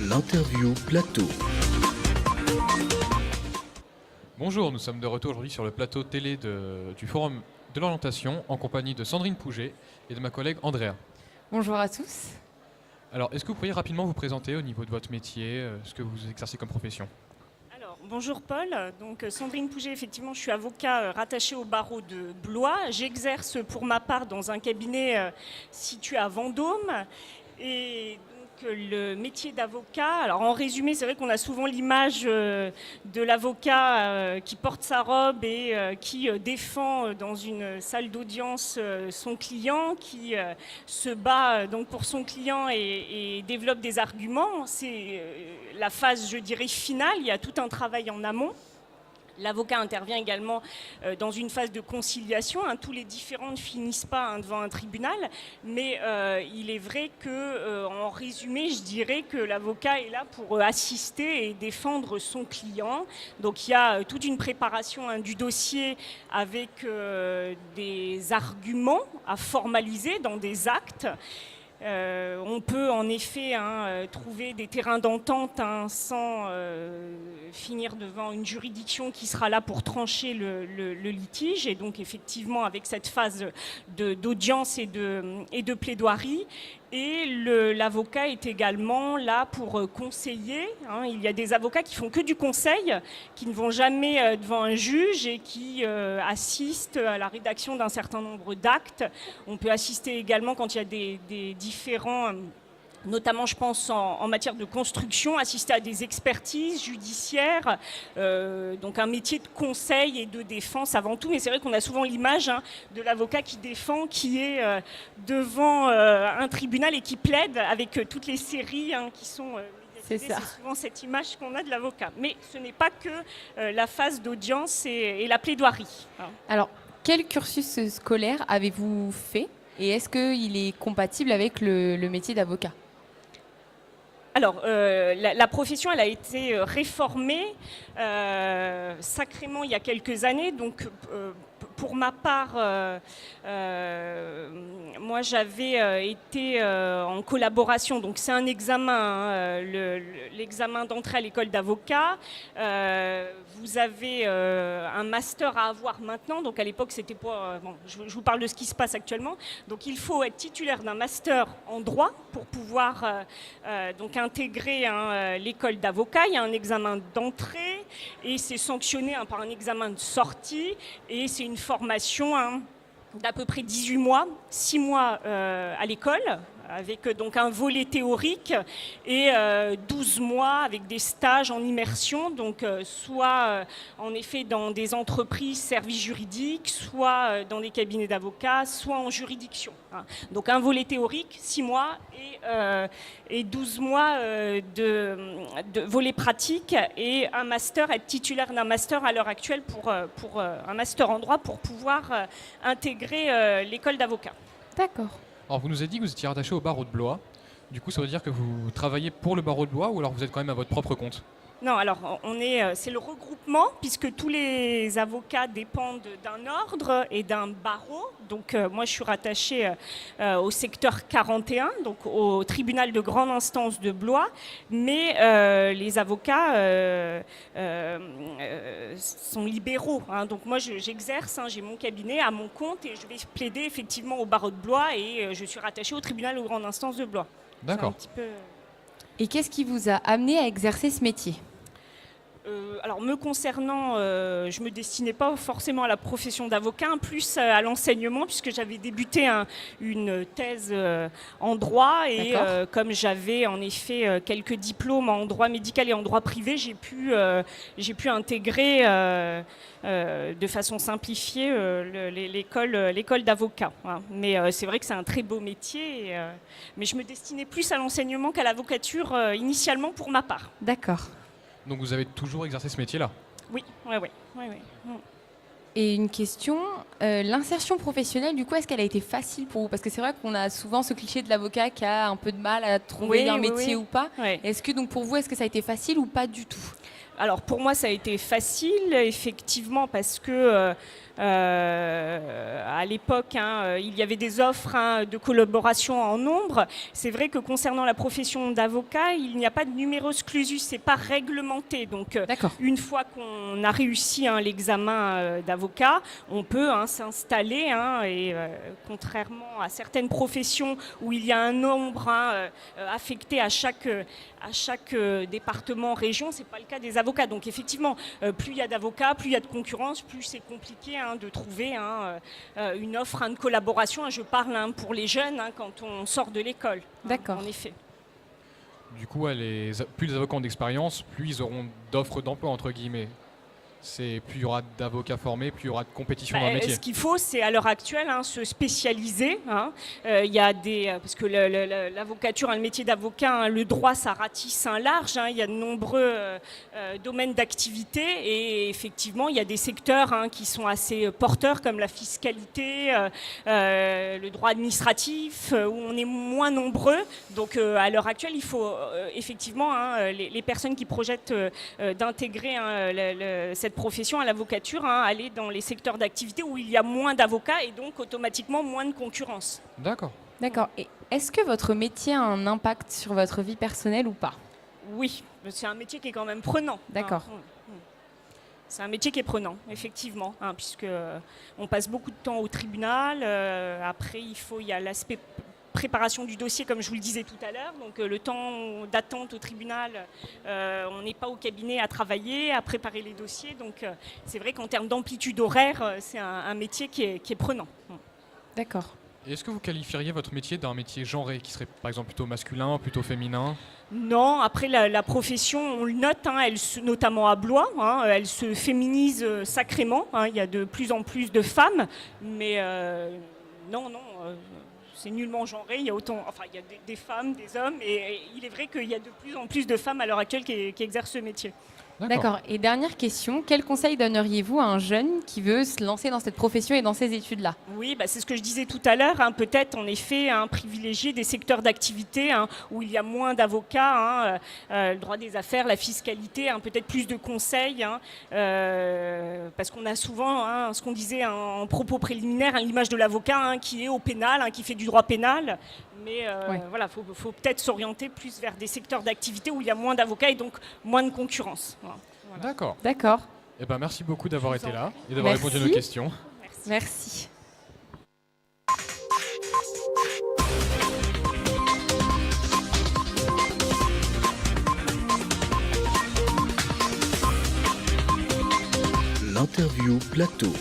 L'interview plateau. Bonjour, nous sommes de retour aujourd'hui sur le plateau télé du Forum de l'orientation en compagnie de Sandrine Pouget et de ma collègue Andrea. Bonjour à tous. Alors, est-ce que vous pourriez rapidement vous présenter au niveau de votre métier, ce que vous exercez comme profession ? Alors, bonjour Paul, donc Sandrine Pouget, effectivement je suis avocat rattaché au barreau de Blois. J'exerce pour ma part dans un cabinet situé à Vendôme. Et donc le métier d'avocat, alors en résumé, c'est vrai qu'on a souvent l'image de l'avocat qui porte sa robe et qui défend dans une salle d'audience son client, qui se bat donc pour son client et développe des arguments. C'est la phase, je dirais, finale. Il y a tout un travail en amont. L'avocat intervient également dans une phase de conciliation. Tous les différends ne finissent pas devant un tribunal, mais il est vrai qu'en résumé, je dirais que l'avocat est là pour assister et défendre son client. Donc il y a toute une préparation du dossier avec des arguments à formaliser dans des actes. On peut en effet trouver des terrains d'entente sans finir devant une juridiction qui sera là pour trancher le litige. Et donc effectivement avec cette phase d'audience et de plaidoirie. Et l'avocat est également là pour conseiller. Il y a des avocats qui font que du conseil, qui ne vont jamais devant un juge et qui assistent à la rédaction d'un certain nombre d'actes. On peut assister également quand il y a des différents... Notamment, je pense, en matière de construction, assister à des expertises judiciaires, donc un métier de conseil et de défense avant tout. Mais c'est vrai qu'on a souvent l'image de l'avocat qui défend, qui est devant un tribunal et qui plaide avec toutes les séries qui sont... C'est ça. C'est souvent cette image qu'on a de l'avocat. Mais ce n'est pas que la phase d'audience et la plaidoirie. Alors, quel cursus scolaire avez-vous fait et est-ce qu'il est compatible avec le métier d'avocat ? Alors, la profession, elle a été réformée sacrément il y a quelques années. Donc, pour ma part, moi, j'avais été en collaboration. Donc, c'est un examen, l'examen d'entrée à l'école d'avocat. Vous avez un master à avoir maintenant. Donc, à l'époque, c'était pas... je vous parle de ce qui se passe actuellement. Donc, il faut être titulaire d'un master en droit pour pouvoir donc intégrer l'école d'avocat. Il y a un examen d'entrée et c'est sanctionné par un examen de sortie. Et c'est une formation d'à peu près 18 mois, 6 mois à l'école, avec donc un volet théorique et 12 mois avec des stages en immersion, donc soit en effet dans des entreprises, services juridiques, soit dans des cabinets d'avocats, soit en juridiction. Donc un volet théorique, 6 mois et 12 mois de volet pratique et un master, être titulaire d'un master à l'heure actuelle pour un master en droit pour pouvoir intégrer l'école d'avocat. D'accord. Alors, vous nous avez dit que vous étiez rattaché au barreau de Blois. Du coup, ça veut dire que vous travaillez pour le barreau de Blois ou alors vous êtes quand même à votre propre compte ? Non, alors c'est le regroupement puisque tous les avocats dépendent d'un ordre et d'un barreau. Donc moi je suis rattachée au secteur 41, donc au tribunal de grande instance de Blois. Mais les avocats sont libéraux. Donc moi j'exerce, j'ai mon cabinet à mon compte et je vais plaider effectivement au barreau de Blois et je suis rattachée au tribunal de grande instance de Blois. D'accord. Et qu'est-ce qui vous a amené à exercer ce métier ? Alors me concernant, je ne me destinais pas forcément à la profession d'avocat, plus à l'enseignement, puisque j'avais débuté une thèse en droit et comme j'avais en effet quelques diplômes en droit médical et en droit privé, j'ai pu intégrer de façon simplifiée l'école d'avocat. Mais c'est vrai que c'est un très beau métier, mais je me destinais plus à l'enseignement qu'à l'avocature initialement pour ma part. D'accord. Donc vous avez toujours exercé ce métier-là ? Oui. Et une question, l'insertion professionnelle, du coup, est-ce qu'elle a été facile pour vous? Parce que c'est vrai qu'on a souvent ce cliché de l'avocat qui a un peu de mal à trouver Oui, un oui, métier oui. ou pas. Ouais. Est-ce que donc pour vous, est-ce que ça a été facile ou pas du tout? Alors pour moi, ça a été facile, effectivement, parce que à l'époque, il y avait des offres de collaboration en nombre. C'est vrai que concernant la profession d'avocat, il n'y a pas de numerus clausus, c'est pas réglementé. Donc D'accord. une fois qu'on a réussi l'examen d'avocat, on peut s'installer. Et contrairement à certaines professions où il y a un nombre affecté à chaque département, région, c'est pas le cas des avocats. Donc effectivement, plus il y a d'avocats, plus il y a de concurrence, plus c'est compliqué de trouver une offre de collaboration. Je parle pour les jeunes quand on sort de l'école. D'accord. En effet. Du coup, plus les avocats ont d'expérience, plus ils auront d'offres d'emploi, entre guillemets. Plus il y aura d'avocats formés, plus il y aura de compétition dans le métier. Ce qu'il faut, c'est à l'heure actuelle se spécialiser. Il y a parce que l'avocature, le métier d'avocat, le droit, ça ratisse large. Il y a de nombreux domaines d'activité et effectivement, il y a des secteurs qui sont assez porteurs, comme la fiscalité, le droit administratif, où on est moins nombreux. Donc, à l'heure actuelle, il faut effectivement les personnes qui projettent d'intégrer cette profession à l'avocature, aller dans les secteurs d'activité où il y a moins d'avocats et donc automatiquement moins de concurrence. D'accord. D'accord. Et est-ce que votre métier a un impact sur votre vie personnelle ou pas? Oui, c'est un métier qui est quand même prenant. D'accord. C'est un métier qui est prenant, effectivement, puisque on passe beaucoup de temps au tribunal. Après, il y a l'aspect préparation du dossier, comme je vous le disais tout à l'heure. Donc le temps d'attente au tribunal, on n'est pas au cabinet à travailler, à préparer les dossiers. Donc c'est vrai qu'en termes d'amplitude horaire, c'est un métier qui est prenant. D'accord. Et est-ce que vous qualifieriez votre métier d'un métier genré, qui serait par exemple plutôt masculin, plutôt féminin? Non, après la profession, on le note, notamment à Blois, elle se féminise sacrément. Il y a de plus en plus de femmes, mais non. C'est nullement genré, il y a des femmes, des hommes, et il est vrai qu'il y a de plus en plus de femmes à l'heure actuelle qui exercent ce métier. D'accord. Et dernière question, quel conseil donneriez-vous à un jeune qui veut se lancer dans cette profession et dans ces études-là? Oui, c'est ce que je disais tout à l'heure. Peut-être en effet privilégier des secteurs d'activité où il y a moins d'avocats, le droit des affaires, la fiscalité, peut-être plus de conseils, parce qu'on a souvent, ce qu'on disait en propos préliminaire, l'image de l'avocat qui est au pénal, qui fait du droit pénal. Mais voilà, faut peut-être s'orienter plus vers des secteurs d'activité où il y a moins d'avocats et donc moins de concurrence. Voilà. D'accord. D'accord. Eh ben, merci beaucoup d'avoir été là et d'avoir répondu à nos questions. Merci. L'interview plateau.